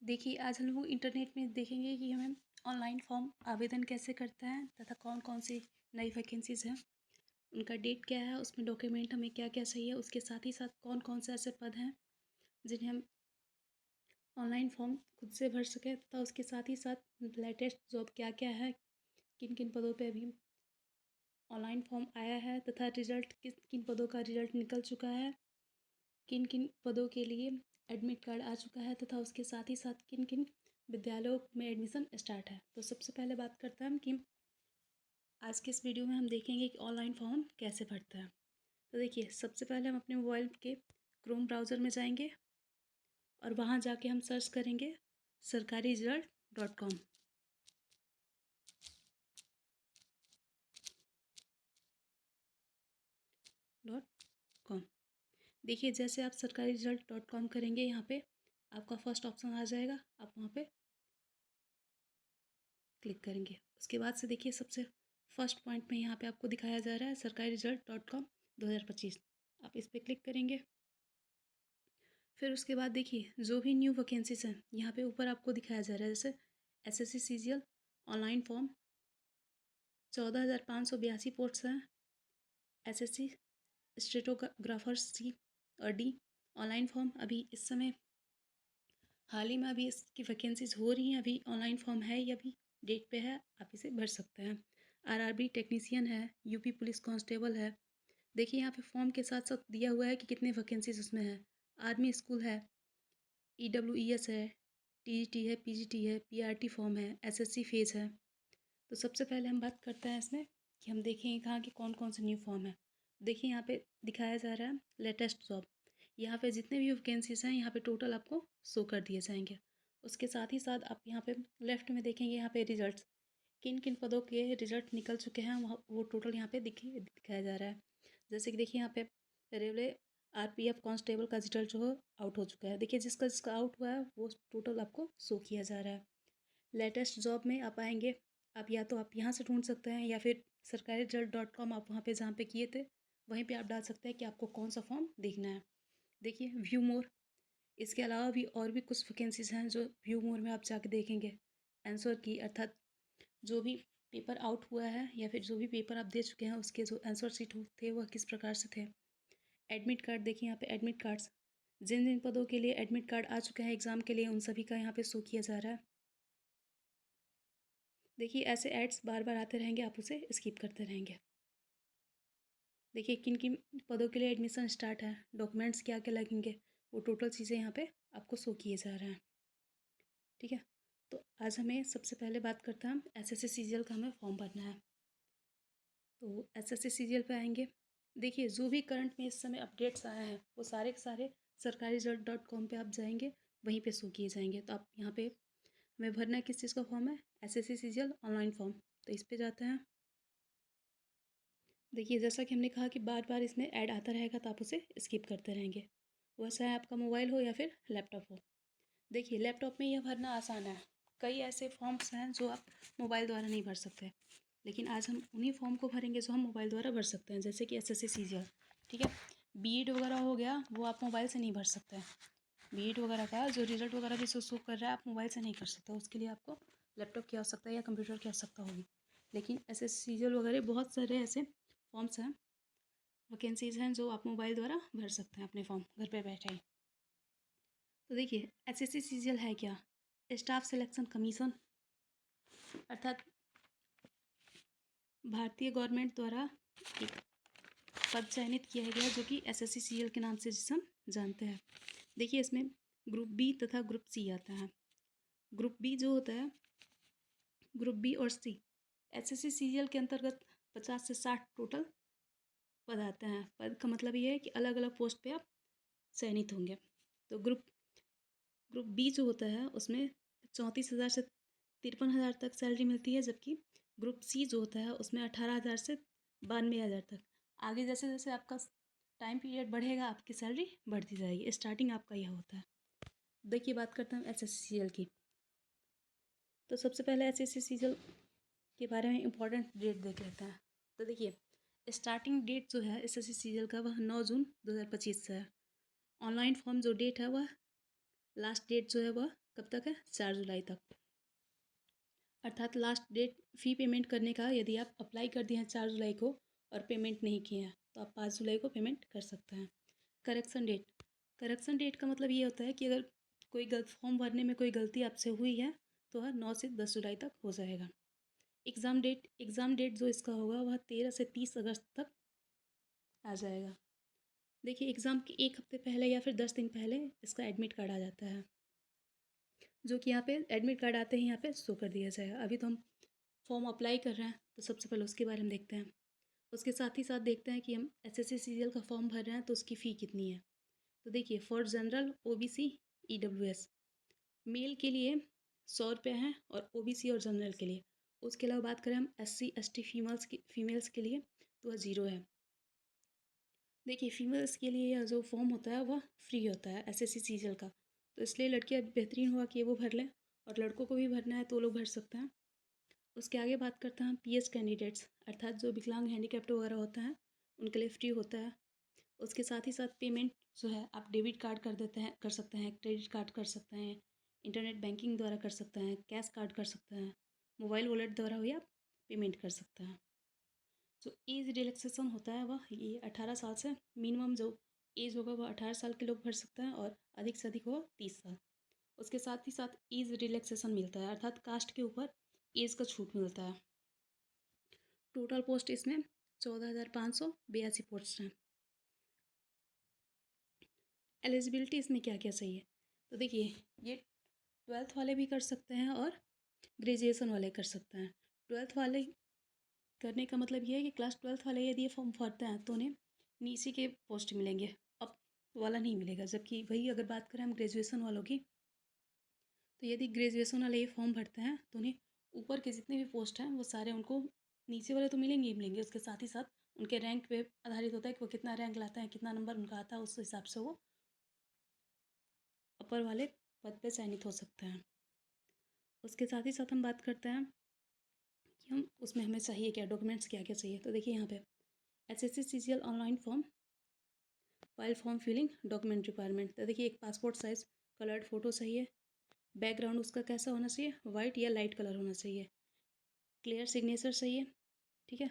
देखिए, आज हम लोग इंटरनेट में देखेंगे कि हमें ऑनलाइन फॉर्म आवेदन कैसे करते हैं तथा कौन कौन सी नई वैकेंसीज़ हैं, उनका डेट क्या है, उसमें डॉक्यूमेंट हमें क्या क्या चाहिए, उसके साथ ही साथ कौन कौन से ऐसे पद हैं जिन्हें हम ऑनलाइन फॉर्म खुद से भर सकें तथा उसके साथ ही साथ लेटेस्ट जॉब क्या क्या है, किन किन पदों पे अभी ऑनलाइन फॉर्म आया है तथा रिजल्ट किन किन पदों का रिजल्ट निकल चुका है, किन किन पदों के लिए एडमिट कार्ड आ चुका है तथा उसके साथ ही साथ किन किन विद्यालयों में एडमिशन स्टार्ट है। तो सबसे पहले बात करते हैं हम कि आज के इस वीडियो में हम देखेंगे कि ऑनलाइन फॉर्म हम कैसे भरते हैं। तो देखिए, सबसे पहले हम अपने मोबाइल के क्रोम ब्राउज़र में जाएंगे और वहाँ जाके हम सर्च करेंगे सरकारी रिजल्ट .com। देखिए, जैसे आप सरकारी रिजल्ट करेंगे, यहाँ पे आपका फर्स्ट ऑप्शन आ जाएगा, आप वहाँ पे क्लिक करेंगे। उसके बाद से देखिए, सबसे फर्स्ट पॉइंट में यहाँ पे आपको दिखाया जा रहा है सरकारी रिजल्ट .com 2025। आप इस पर क्लिक करेंगे। फिर उसके बाद देखिए, जो भी न्यू वैकेंसीज हैं यहाँ पे ऊपर आपको दिखाया जा रहा है, जैसे SSC CGL online form 14,582 posts हैं। SSC स्टेटोग्राफर C और D ऑनलाइन फॉर्म अभी इस समय हाल ही में अभी इसकी वैकेंसीज हो रही हैं, अभी ऑनलाइन फॉर्म है या अभी डेट पे है, आप इसे भर सकते हैं। RRB टेक्नीशियन है, UP पुलिस कांस्टेबल है। देखिए, यहाँ पे फॉर्म के साथ साथ दिया हुआ है कि कितने वैकेंसीज उसमें है। आर्मी स्कूल है, EWES है, TGT है, PGT है, PRT फॉर्म है, SSC फेज है। तो सबसे पहले हम बात करते हैं इसमें कि हम देखेंगे कहाँ के कौन कौन से न्यू फॉर्म है। देखिए, यहाँ पे दिखाया जा रहा है लेटेस्ट जॉब। यहाँ पे जितने भी वैकेंसीज हैं यहाँ पे टोटल आपको शो कर दिए जाएंगे। उसके साथ ही साथ आप यहाँ पे लेफ्ट में देखेंगे, यहाँ पे रिजल्ट्स किन किन पदों के रिजल्ट निकल चुके हैं वहाँ वो टोटल यहाँ पे दिखाया जा रहा है। जैसे कि देखिए, यहाँ पे रेलवे RPF कांस्टेबल का रिजल्ट जो है आउट हो चुका है। देखिए, जिसका जिसका आउट हुआ है वो टोटल आपको शो किया जा रहा है। लेटेस्ट जॉब में आप आएंगे, आप या तो आप यहाँ से ढूंढ सकते हैं या फिर सरकारी रिजल्ट .com आप वहाँ पे जहाँ पे किए थे वहीं पे आप डाल सकते हैं कि आपको कौन सा फॉर्म देखना है। देखिए, व्यू मोर, इसके अलावा भी और भी कुछ वैकेंसीज हैं जो व्यू मोर में आप जाके देखेंगे। आंसर की अर्थात जो भी पेपर आउट हुआ है या फिर जो भी पेपर आप दे चुके हैं उसके जो आंसर शीट थे वह किस प्रकार से थे। एडमिट कार्ड देखिए, यहाँ पे एडमिट कार्ड्स जिन जिन पदों के लिए एडमिट कार्ड आ चुके हैं एग्ज़ाम के लिए उन सभी का यहाँ पे शो किया जा रहा है। देखिए, ऐसे एड्स बार बार आते रहेंगे, आप उसे स्किप करते रहेंगे। देखिए, किन किन पदों के लिए एडमिशन स्टार्ट है, डॉक्यूमेंट्स क्या क्या लगेंगे, वो टोटल चीज़ें यहाँ पे आपको शो किए जा रहे हैं। ठीक है, तो आज हमें सबसे पहले बात करते हैं हम SSC CGL का हमें फॉर्म भरना है। तो SSC CGL पे आएंगे। देखिए, जो भी करंट में इस समय अपडेट्स आए हैं वो सारे के सारे सरकारी रिजल्ट .com पे आप जाएंगे, वहीं पे शो किए जाएंगे। तो आप यहाँ पे हमें भरना है किस चीज़ का फॉर्म है, SSC CGL ऑनलाइन फॉर्म। तो इस पर जाते हैं। देखिए, जैसा कि हमने कहा कि बार बार इसमें ऐड आता रहेगा तो आप उसे स्किप करते रहेंगे, वह चाहे आपका मोबाइल हो या फिर लैपटॉप हो। देखिए, लैपटॉप में यह भरना आसान है। कई ऐसे फॉर्म्स हैं जो आप मोबाइल द्वारा नहीं भर सकते, लेकिन आज हम उन्हीं फॉर्म को भरेंगे जो हम मोबाइल द्वारा भर सकते हैं, जैसे कि SSC CGL। ठीक है, BEड वगैरह हो गया, वो आप मोबाइल से नहीं भर सकते हैं। BEड वगैरह का जो रिजल्ट वगैरह भी शो कर रहा है आप मोबाइल से नहीं कर सकते, उसके लिए आपको लैपटॉप की आवश्यकता है या कंप्यूटर की आवश्यकता होगी। लेकिन SSC CGL वगैरह बहुत सारे ऐसे फॉर्म्स हैं, वैकेंसीज़ हैं जो आप मोबाइल द्वारा भर सकते हैं अपने फॉर्म घर पे बैठे ही। तो देखिए, SSC CGL है क्या, स्टाफ सिलेक्शन कमीशन, अर्थात भारतीय गवर्नमेंट द्वारा एक पद चयनित किया गया जो कि SSC CGL के नाम से जिसे हम जानते हैं। देखिए, इसमें ग्रुप बी तथा ग्रुप सी आता है। ग्रुप बी जो होता है, ग्रुप बी और सी SSC CGL के अंतर्गत 50 से 60 टोटल पद आते हैं। पद का मतलब ये है कि अलग अलग पोस्ट पे आप चयनित होंगे। तो ग्रुप बी जो होता है उसमें 34,000 से 53,000 तक सैलरी मिलती है, जबकि ग्रुप सी जो होता है उसमें 18,000 से 92,000 तक। आगे जैसे जैसे आपका टाइम पीरियड बढ़ेगा आपकी सैलरी बढ़ती जाएगी, स्टार्टिंग आपका यह होता है। देखिए, बात करते हैं SSC CGL की। तो सबसे पहले SSC CGL के बारे में इंपॉर्टेंट डेट देख लेते हैं। तो देखिए, स्टार्टिंग डेट जो है SSC CGL का वह 9 जून 2025 से है। ऑनलाइन फॉर्म जो डेट है वह लास्ट डेट जो है वह कब तक है? 4 जुलाई तक। अर्थात लास्ट डेट फ़ी पेमेंट करने का, यदि आप अप्लाई कर दिए हैं 4 जुलाई को और पेमेंट नहीं किए हैं तो आप 5 जुलाई को पेमेंट कर सकते हैं। करेक्शन डेट का मतलब ये होता है कि अगर कोई फॉर्म भरने में कोई गलती आपसे हुई है तो वह 9 से 10 जुलाई तक हो जाएगा। एग्ज़ाम डेट जो इसका होगा वह 13 से 30 अगस्त तक आ जाएगा। देखिए, एग्ज़ाम के 1 हफ़्ते पहले या फिर 10 दिन पहले इसका एडमिट कार्ड आ जाता है, जो कि यहाँ पे एडमिट कार्ड आते ही यहाँ पे शो कर दिया जाएगा। अभी तो हम फॉर्म अप्लाई कर रहे हैं तो सबसे पहले उसके बारे में देखते हैं। उसके साथ ही साथ देखते हैं कि हम एसएससी सीजीएल का फॉर्म भर रहे हैं तो उसकी फ़ी कितनी है। तो देखिए, for general, OBC, EWS male के लिए 100 रुपये हैं और ओबीसी और जनरल के लिए। उसके अलावा बात करें हम एससी एसटी फीमेल्स के लिए तो वह 0 है। देखिए, फीमेल्स के लिए यह जो फॉर्म होता है वह फ्री होता है एसएससी सीजीएल का, तो इसलिए लड़कियां बेहतरीन हुआ कि वो भर लें, और लड़कों को भी भरना है तो वो लोग भर सकते हैं। उसके आगे बात करते हैं पीएच कैंडिडेट्स, अर्थात जो विकलांग हैंडीकैप्ड वगैरह होता है उनके लिए फ्री होता है। उसके साथ ही साथ पेमेंट जो है आप डेबिट कार्ड कर सकते हैं, क्रेडिट कार्ड कर सकते हैं, इंटरनेट बैंकिंग द्वारा कर सकते हैं, कैश कार्ड कर सकते हैं, मोबाइल वॉलेट द्वारा भी आप पेमेंट कर सकते हैं। जो एज रिलैक्सेशन होता है वह ये 18 साल से, मिनिमम जो एज होगा वह 18 साल के लोग भर सकते हैं और अधिक से अधिक होगा 30 साल। उसके साथ ही साथ एज रिलैक्सेशन मिलता है, अर्थात कास्ट के ऊपर एज का छूट मिलता है। टोटल पोस्ट इसमें 14,582 पोस्ट हैं। एलिजिबिलिटी इसमें क्या क्या चाहिए, तो देखिए, ये 12th वाले भी कर सकते हैं और ग्रेजुएशन वाले कर सकते हैं। 12th वाले करने का मतलब ये है कि क्लास 12th वाले यदि ये फॉर्म भरते हैं तो उन्हें नीचे के पोस्ट मिलेंगे, अप वाला नहीं मिलेगा। जबकि वही अगर बात करें हम ग्रेजुएशन वालों की, तो यदि ग्रेजुएशन वाले ये फॉर्म भरते हैं तो उन्हें ऊपर के जितने भी पोस्ट हैं वो सारे उनको नीचे वाले तो मिलेंगे ही मिलेंगे। उसके साथ ही साथ उनके रैंक पे आधारित होता है कि वो कितना रैंक लाते हैं, कितना नंबर उनका आता है, उस हिसाब से वो अपर वाले पद पे चयनित हो सकते हैं। उसके साथ ही साथ हम बात करते हैं कि हम उसमें हमें चाहिए क्या, डॉक्यूमेंट्स क्या क्या चाहिए। तो देखिए, यहाँ पे SSC CGL online form, file form filling, document requirement. तो देखिए, एक पासपोर्ट साइज कलर्ड फ़ोटो चाहिए, बैकग्राउंड उसका कैसा होना चाहिए, वाइट या लाइट कलर होना चाहिए, क्लियर सिग्नेचर चाहिए, ठीक है।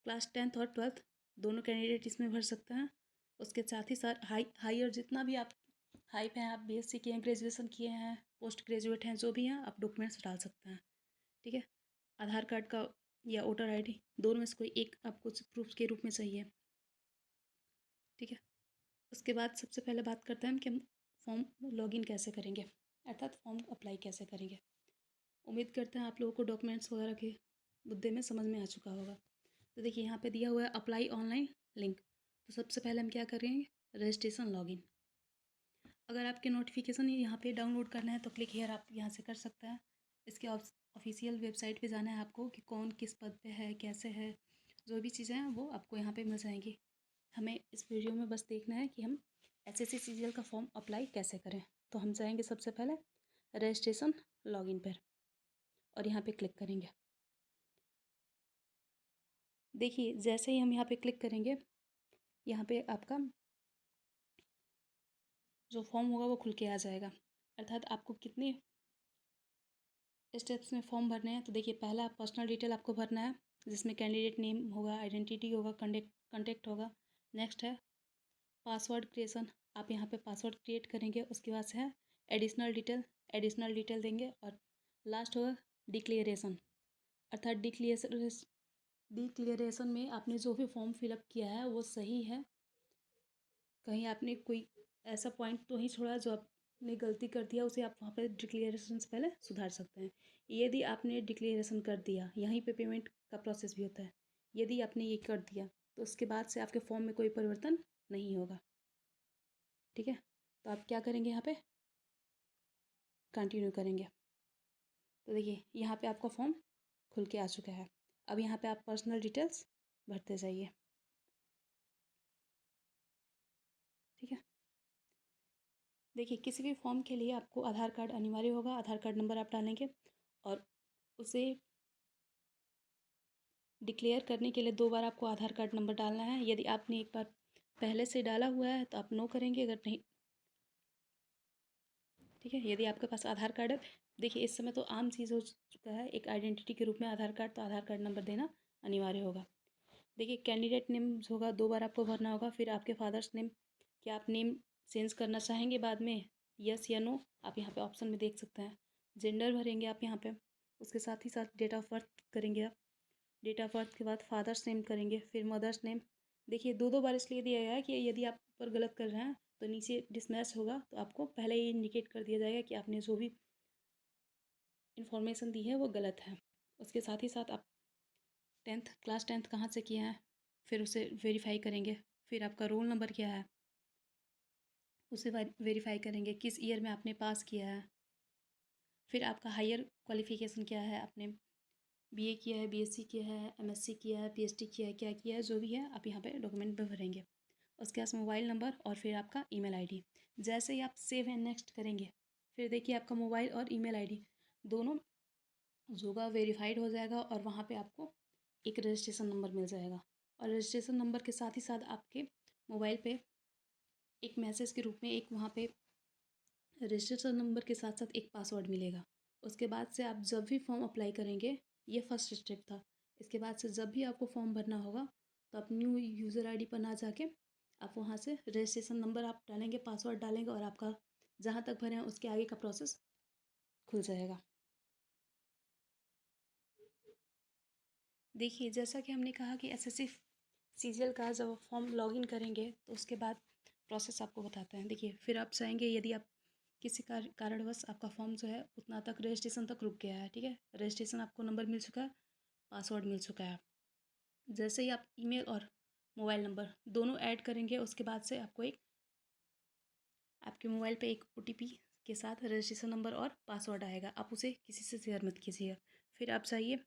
क्लास 10th और 12th दोनों कैंडिडेट इसमें भर सकते हैं। उसके साथ ही साथ हाई और जितना भी आप हाई पे हैं, आप बीएससी किए हैं, ग्रेजुएशन किए हैं, पोस्ट ग्रेजुएट हैं, जो भी हैं, आप डॉक्यूमेंट्स डाल सकते हैं, ठीक है। आधार कार्ड का या वोटर आईडी, दोनों में से कोई एक आपको प्रूफ के रूप में चाहिए, ठीक है। उसके बाद सबसे पहले बात करते हैं कि हम फॉर्म लॉगिन कैसे करेंगे, अर्थात फॉर्म अप्लाई कैसे करेंगे। उम्मीद करते हैं आप लोगों को डॉक्यूमेंट्स वगैरह के मुद्दे में समझ में आ चुका होगा। तो देखिए, यहाँ पे दिया हुआ है अप्लाई ऑनलाइन लिंक। तो सबसे पहले हम क्या करेंगे, रजिस्ट्रेशन लॉगिन। अगर आपके नोटिफिकेशन यहाँ पे डाउनलोड करना है तो क्लिक हेयर आप यहाँ से कर सकते हैं। इसके ऑफिशियल वेबसाइट पे जाना है आपको कि कौन किस पद पे है, कैसे है, जो भी चीज़ें हैं वो आपको यहाँ पे मिल जाएंगी। हमें इस वीडियो में बस देखना है कि हम एसएससी सीजीएल का फॉर्म अप्लाई कैसे करें। तो हम जाएंगे सबसे पहले रजिस्ट्रेशन लॉगिन पर और यहाँ पे क्लिक करेंगे। देखिए, जैसे ही हम यहाँ पे क्लिक करेंगे, यहाँ पे आपका जो फॉर्म होगा वो खुल के आ जाएगा। अर्थात आपको कितने स्टेप्स में फॉर्म भरने हैं, तो देखिए, पहला पर्सनल डिटेल आपको भरना है, जिसमें कैंडिडेट नेम होगा, आइडेंटिटी होगा, कॉन्टेक्ट होगा। नेक्स्ट है पासवर्ड क्रिएशन, आप यहाँ पे पासवर्ड क्रिएट करेंगे। उसके बाद से है एडिशनल डिटेल देंगे, और लास्ट होगा डिक्लेरेशन, अर्थात डिक्लेरेशन में आपने जो भी फॉर्म फिलअप किया है वो सही है, कहीं आपने कोई ऐसा पॉइंट तो नहीं छोड़ा जो आपने गलती कर दिया, उसे आप वहाँ पर डिक्लेरेशन से पहले सुधार सकते हैं। यदि आपने डिक्लेरेशन कर दिया, यहीं पे पेमेंट का प्रोसेस भी होता है, यदि आपने ये कर दिया तो उसके बाद से आपके फॉर्म में कोई परिवर्तन नहीं होगा, ठीक है। तो आप क्या करेंगे, यहाँ पे कंटिन्यू करेंगे। तो देखिए, यहाँ पे आपका फॉर्म खुल के आ चुका है। अब यहाँ पे आप पर्सनल डिटेल्स भरते जाइए, ठीक है। देखिए, किसी भी फॉर्म के लिए आपको आधार कार्ड अनिवार्य होगा। आधार कार्ड नंबर आप डालेंगे और उसे डिक्लेयर करने के लिए 2 बार आपको आधार कार्ड नंबर डालना है। यदि आपने एक बार पहले से डाला हुआ है तो आप नो करेंगे, अगर नहीं ठीक है। यदि आपके पास आधार कार्ड है, देखिए इस समय तो आम चीज़ हो चुका है, एक आइडेंटिटी के रूप में आधार कार्ड, तो आधार कार्ड नंबर देना अनिवार्य होगा। देखिए कैंडिडेट नेम होगा, 2 बार आपको भरना होगा। फिर आपके फादर्स नेम, क्या आप नेम चेंज करना चाहेंगे बाद में, यस या नो, आप यहाँ पे ऑप्शन में देख सकते हैं। जेंडर भरेंगे आप यहाँ पे, उसके साथ ही साथ डेट ऑफ बर्थ करेंगे आप। डेट ऑफ बर्थ के बाद फादर्स नेम करेंगे, फिर मदर्स नेम। देखिए 2 बार इसलिए दिया गया है कि यदि आप ऊपर गलत कर रहे हैं तो नीचे डिसमैच होगा, तो आपको पहले ही इंडिकेट कर दिया जाएगा कि आपने जो भी इन्फॉर्मेशन दी है वो गलत है। उसके साथ ही साथ आप क्लास टेंथ कहाँ से किया है, फिर उसे वेरीफाई करेंगे। फिर आपका रोल नंबर क्या है, उसे वेरीफाई करेंगे। किस ईयर में आपने पास किया है। फिर आपका हायर क्वालिफिकेशन क्या है, आपने बीए किया है, बीएससी किया है, एमएससी किया है, पीएचडी किया है, क्या किया है, जो भी है आप यहाँ पे डॉक्यूमेंट में भरेंगे। उसके बाद मोबाइल नंबर और फिर आपका ईमेल आईडी। जैसे ही आप सेव एंड नेक्स्ट करेंगे, फिर देखिए आपका मोबाइल और ईमेल आईडी दोनों होगा, वेरीफाइड हो जाएगा और वहाँ पे आपको एक रजिस्ट्रेशन नंबर मिल जाएगा। और रजिस्ट्रेशन नंबर के साथ ही साथ आपके मोबाइल पे एक मैसेज के रूप में एक वहाँ पे रजिस्ट्रेशन नंबर के साथ साथ एक पासवर्ड मिलेगा। उसके बाद से आप जब भी फॉर्म अप्लाई करेंगे, ये फर्स्ट स्टेप था। इसके बाद से जब भी आपको फॉर्म भरना होगा तो आप न्यू यूज़र आईडी पर ना जाके आप वहाँ से रजिस्ट्रेशन नंबर आप डालेंगे, पासवर्ड डालेंगे और आपका जहाँ तक भरे हैं उसके आगे का प्रोसेस खुल जाएगा। देखिए जैसा कि हमने कहा कि एसएससी सीजीएल का जब फॉर्म लॉगिन करेंगे तो उसके बाद प्रोसेस आपको बताते हैं। देखिए फिर आप चाहेंगे, यदि आप किसी कारणवश आपका फॉर्म जो है उतना तक रजिस्ट्रेशन तक रुक गया है, ठीक है, रजिस्ट्रेशन आपको नंबर मिल चुका है, पासवर्ड मिल चुका है। जैसे ही आप ईमेल और मोबाइल नंबर दोनों ऐड करेंगे, उसके बाद से आपको एक आपके मोबाइल पे एक ओटीपी के साथ रजिस्ट्रेशन नंबर और पासवर्ड आएगा। आप उसे किसी से शेयर मत कीजिएगा। फिर आप चाहिए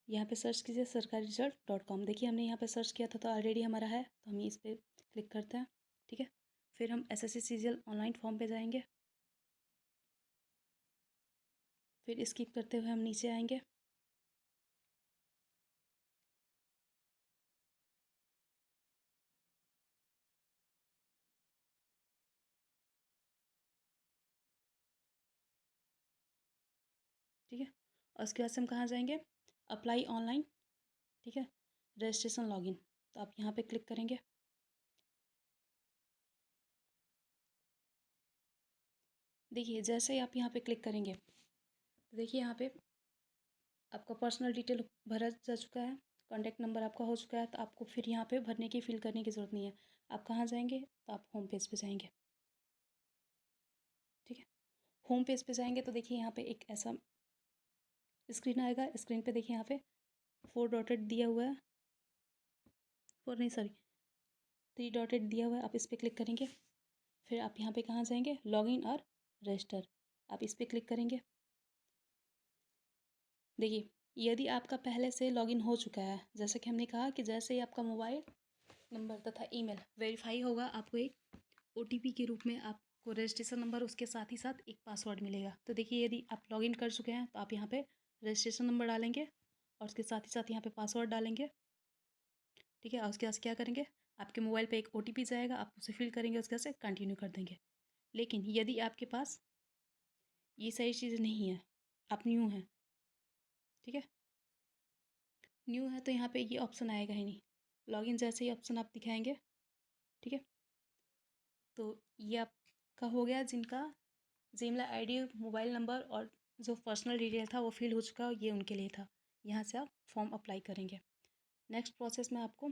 यहाँ पे सर्च कीजिए sarkari.com। देखिए हमने यहाँ पे सर्च किया था तो ऑलरेडी हमारा है, तो हम इस पर क्लिक करते हैं, ठीक है। फिर हम एसएससी सीजीएल ऑनलाइन फॉर्म पे जाएंगे। फिर स्किप करते हुए हम नीचे आएंगे। ठीक है, और उसके बाद से हम कहाँ जाएंगे, अप्लाई ऑनलाइन, ठीक है, रजिस्ट्रेशन लॉगिन। तो आप यहाँ पे क्लिक करेंगे। देखिए जैसे ही आप यहाँ पे क्लिक करेंगे तो देखिए यहाँ पे आपका पर्सनल डिटेल भरा जा चुका है, कॉन्टैक्ट नंबर आपका हो चुका है। तो आपको फिर यहाँ पे भरने की फिल करने की ज़रूरत नहीं है। आप कहाँ जाएंगे, तो आप होम पेज पे जाएंगे, ठीक है। होम पेज पे जाएंगे तो देखिए यहाँ पे एक ऐसा स्क्रीन आएगा। स्क्रीन पे देखिए यहाँ पे 4 डॉटेड दिया हुआ है, 4 नहीं सॉरी 3 डॉटेड दिया हुआ है। आप इस पर क्लिक करेंगे। फिर आप यहाँ पे कहाँ जाएंगे, लॉगिन और रजिस्टर, आप इस पर क्लिक करेंगे। देखिए यदि आपका पहले से लॉगिन हो चुका है, जैसे कि हमने कहा कि जैसे ही आपका मोबाइल नंबर तथा ईमेल वेरीफाई होगा, आपको एक ओटीपी के रूप में आपको रजिस्ट्रेशन नंबर, उसके साथ ही साथ एक पासवर्ड मिलेगा। तो देखिए यदि आप लॉगिन कर चुके हैं तो आप यहाँ पे रजिस्ट्रेशन नंबर डालेंगे और उसके साथ ही साथ यहाँ पे पासवर्ड डालेंगे, ठीक है। और उसके बाद क्या करेंगे, आपके मोबाइल पे एक ओटीपी जाएगा, आप उसे फिल करेंगे, उसके बाद से कंटिन्यू कर देंगे। लेकिन यदि आपके पास ये सही चीज़ नहीं है, आप न्यू हैं, ठीक है, न्यू है, तो यहाँ पे ये ऑप्शन आएगा ही नहीं। लॉगिन जैसे ही ऑप्शन आप दिखाएंगे, ठीक है, तो ये आपका हो गया, जिनका जीमेल आईडी, मोबाइल नंबर और जो पर्सनल डिटेल था वो फिल हो चुका है, ये उनके लिए था। यहाँ से आप फॉर्म अप्लाई करेंगे। नेक्स्ट प्रोसेस में आपको